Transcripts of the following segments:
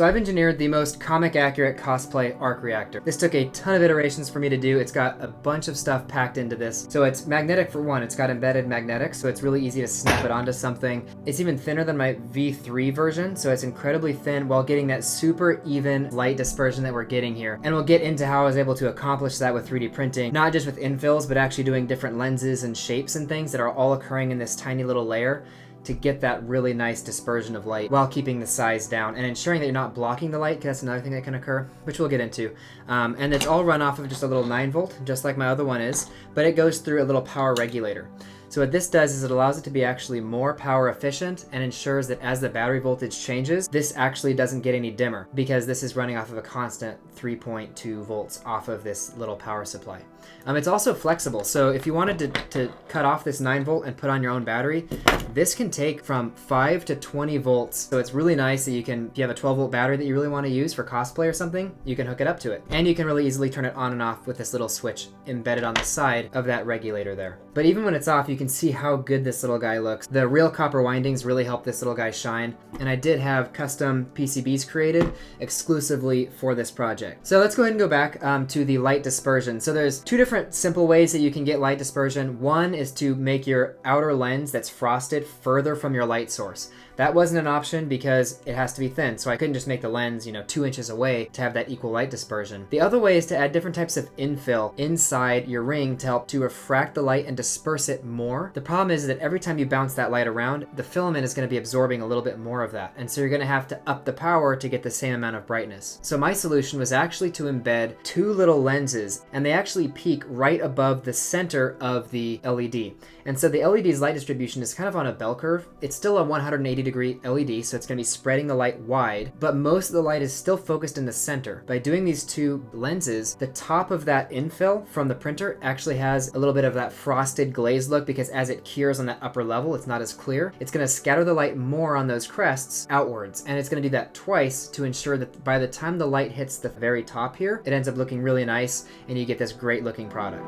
So I've engineered the most comic accurate cosplay arc reactor. This took a ton of iterations for me to do. It's got a bunch of stuff packed into this. So it's magnetic for one, it's got embedded magnetics, so it's really easy to snap it onto something. It's even thinner than my V3 version, so it's incredibly thin while getting that super even light dispersion that we're getting here. And we'll get into how I was able to accomplish that with 3D printing, not just with infills, but actually doing different lenses and shapes and things that are all occurring in this tiny little layer to get that really nice dispersion of light while keeping the size down and ensuring that you're not blocking the light, because that's another thing that can occur, which we'll get into. And it's all run off of just a little 9-volt, just like my other one is, but it goes through a little power regulator. So what this does is it allows it to be actually more power efficient and ensures that as the battery voltage changes, this actually doesn't get any dimmer because this is running off of a constant 3.2 volts off of this little power supply. It's also flexible, so if you wanted to cut off this 9-volt and put on your own battery, this can take from 5 to 20 volts. So it's really nice that you can, if you have a 12-volt battery that you really want to use for cosplay or something, you can hook it up to it. And you can really easily turn it on and off with this little switch embedded on the side of that regulator there. But even when it's off, you can see how good this little guy looks. The real copper windings really help this little guy shine. And I did have custom PCBs created exclusively for this project. So let's go ahead and go back to the light dispersion. So there's two different simple ways that you can get light dispersion. One is to make your outer lens that's frosted further from your light source. That wasn't an option because it has to be thin, so I couldn't just make the lens, 2 inches away to have that equal light dispersion. The other way is to add different types of infill inside your ring to help to refract the light and disperse it more. The problem is that every time you bounce that light around, the filament is going to be absorbing a little bit more of that, and so you're going to have to up the power to get the same amount of brightness. So my solution was actually to embed 2 little lenses, and they actually peak right above the center of the LED. And so the LED's light distribution is kind of on a bell curve. It's still a 180-degree LED, so it's going to be spreading the light wide, but most of the light is still focused in the center. By doing these 2 lenses, the top of that infill from the printer actually has a little bit of that frosted glaze look, because as it cures on that upper level, it's not as clear. It's going to scatter the light more on those crests outwards, and it's going to do that twice to ensure that by the time the light hits the very top here, it ends up looking really nice, and you get this great looking product.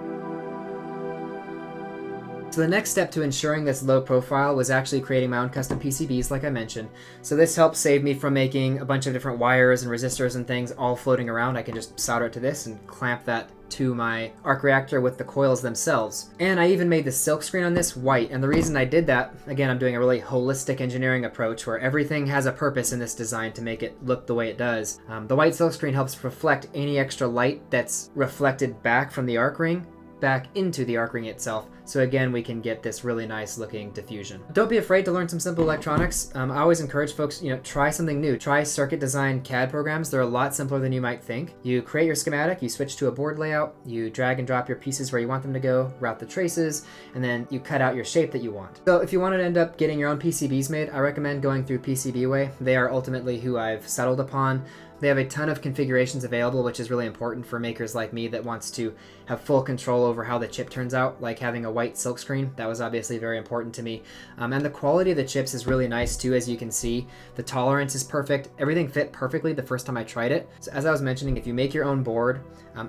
So the next step to ensuring this low profile was actually creating my own custom PCBs, like I mentioned. So this helps save me from making a bunch of different wires and resistors and things all floating around. I can just solder it to this and clamp that to my arc reactor with the coils themselves. And I even made the silk screen on this white, and the reason I did that, again, I'm doing a really holistic engineering approach where everything has a purpose in this design to make it look the way it does. The white silk screen helps reflect any extra light that's reflected back from the arc ring back into the arc ring itself. So again, we can get this really nice looking diffusion. Don't be afraid to learn some simple electronics. I always encourage folks, try something new. Try circuit design CAD programs. They're a lot simpler than you might think. You create your schematic, you switch to a board layout, you drag and drop your pieces where you want them to go, route the traces, and then you cut out your shape that you want. So if you want to end up getting your own PCBs made, I recommend going through PCBWay. They are ultimately who I've settled upon. They have a ton of configurations available, which is really important for makers like me that wants to have full control over how the chip turns out, like having a white silk screen. That was obviously very important to me. And the quality of the chips is really nice too, as you can see. The tolerance is perfect. Everything fit perfectly the first time I tried it. So as I was mentioning, if you make your own board,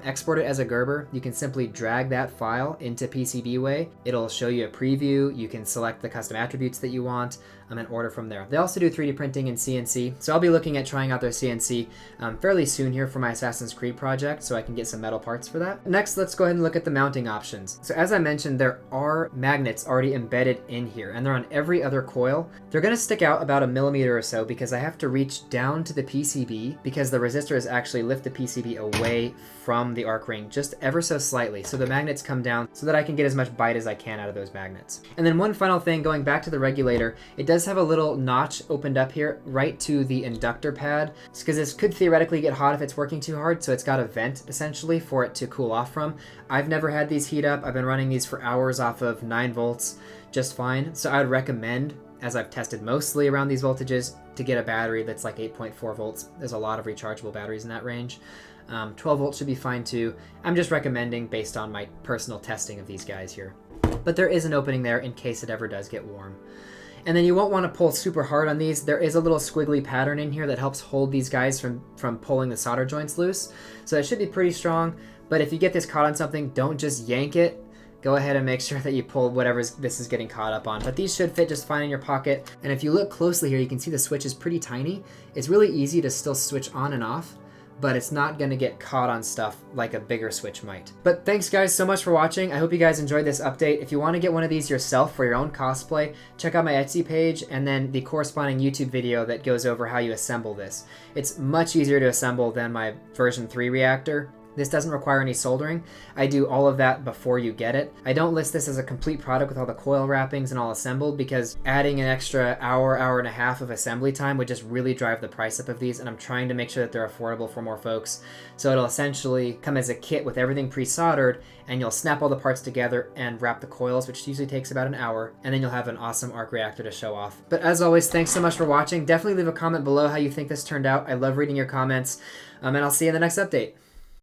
export it as a Gerber, you can simply drag that file into PCBWay. It'll show you a preview. You can select the custom attributes that you want and order from there. They also do 3D printing and CNC, so I'll be looking at trying out their CNC fairly soon here for my Assassin's Creed project, so I can get some metal parts for that. Next, let's go ahead and look at the mounting options. So as I mentioned, there are magnets already embedded in here, and they're on every other coil. They're going to stick out about 1 millimeter or so because I have to reach down to the PCB because the resistors actually lift the PCB away from the arc ring just ever so slightly. So the magnets come down so that I can get as much bite as I can out of those magnets. And then one final thing, going back to the regulator, it does have a little notch opened up here right to the inductor pad, because this could theoretically get hot if it's working too hard, so it's got a vent essentially for it to cool off from. I've never had these heat up. I've been running these for hours off of 9 volts just fine, so I would recommend, as I've tested mostly around these voltages, to get a battery that's like 8.4 volts. There's a lot of rechargeable batteries in that range. 12 volts should be fine too. I'm just recommending based on my personal testing of these guys here. But there is an opening there in case it ever does get warm. And then you won't want to pull super hard on these. There is a little squiggly pattern in here that helps hold these guys from pulling the solder joints loose. So it should be pretty strong, but if you get this caught on something, don't just yank it. go ahead and make sure that you pull whatever this is getting caught up on. But these should fit just fine in your pocket. And if you look closely here, you can see the switch is pretty tiny. It's really easy to still switch on and off, but it's not going to get caught on stuff like a bigger switch might. But thanks guys so much for watching. I hope you guys enjoyed this update. If you want to get one of these yourself for your own cosplay, check out my Etsy page and then the corresponding YouTube video that goes over how you assemble this. It's much easier to assemble than my version 3 reactor. This doesn't require any soldering. I do all of that before you get it. I don't list this as a complete product with all the coil wrappings and all assembled because adding an extra hour and a half of assembly time would just really drive the price up of these, and I'm trying to make sure that they're affordable for more folks. So it'll essentially come as a kit with everything pre-soldered, and you'll snap all the parts together and wrap the coils, which usually takes about an hour, and then you'll have an awesome arc reactor to show off. But as always, thanks so much for watching. Definitely leave a comment below how you think this turned out. I love reading your comments, and I'll see you in the next update.